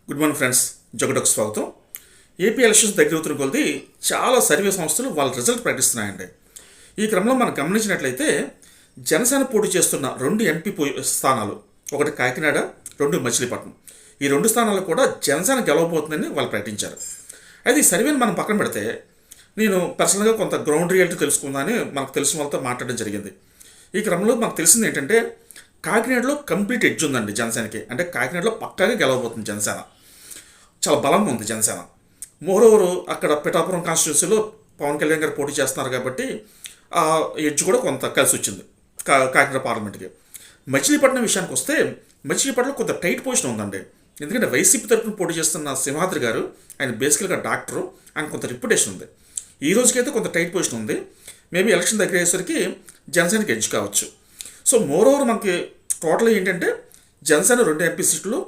Good morning friends, జగడకు స్వాగతం. AP elections దగ్గర అవుతున్న కొలది చాలా సర్వే సంస్థలు వాళ్ళ రిజల్ట్ ప్రకటిస్తున్నాయండి. ఈ క్రమంలో మనం గమనించినట్లయితే జనసేన పోటీ చేస్తున్న 2 ఎంపీ స్థానాలు, ఒకటి కాకినాడ, 2 మచిలీపట్నం, ఈ 2 స్థానాలు కూడా జనసేన గెలవబోతుందని వాళ్ళు ప్రకటించారు. అయితే ఈ సర్వేని మనం పక్కన పెడితే నేను పర్సనల్గా కొంత గ్రౌండ్ రియాలిటీ తెలుసుకుందామని మనకు తెలిసిన వాళ్ళతో మాట్లాడడం జరిగింది. ఈ క్రమంలో మనకు తెలిసింది ఏంటంటే కాకినాడలో కంప్లీట్ ఎడ్జ్ ఉందండి జనసేనకి. అంటే కాకినాడలో పక్కాగా గెలవబోతుంది జనసేన. చాలా బలంగా ఉంది జనసేన. మోరోవరు అక్కడ పిఠాపురం కాన్స్టిట్యూన్సీలో పవన్ కళ్యాణ్ గారు పోటీ చేస్తున్నారు కాబట్టి ఆ ఎడ్జ్ కూడా కొంత కలిసి వచ్చింది కాకినాడ పార్లమెంట్కి. మచిలీపట్నం విషయానికి వస్తే మచిలీపట్నంలో కొంత టైట్ పొజిషన్ ఉందండి. ఎందుకంటే వైసీపీ తరఫున పోటీ చేస్తున్న సింహాద్రి గారు, ఆయన బేసికల్గా డాక్టరు, ఆయన కొంత రిప్యుటేషన్ ఉంది. ఈ రోజుకైతే కొంత టైట్ పొజిషన్ ఉంది. మేబీ ఎలక్షన్ దగ్గర అయ్యేసరికి జనసేనకి ఎడ్జ్ కావచ్చు. సో మోరోవర్ మనకి టోటల్ ఏంటంటే జనసేన 2 ఎంపీ సీట్లు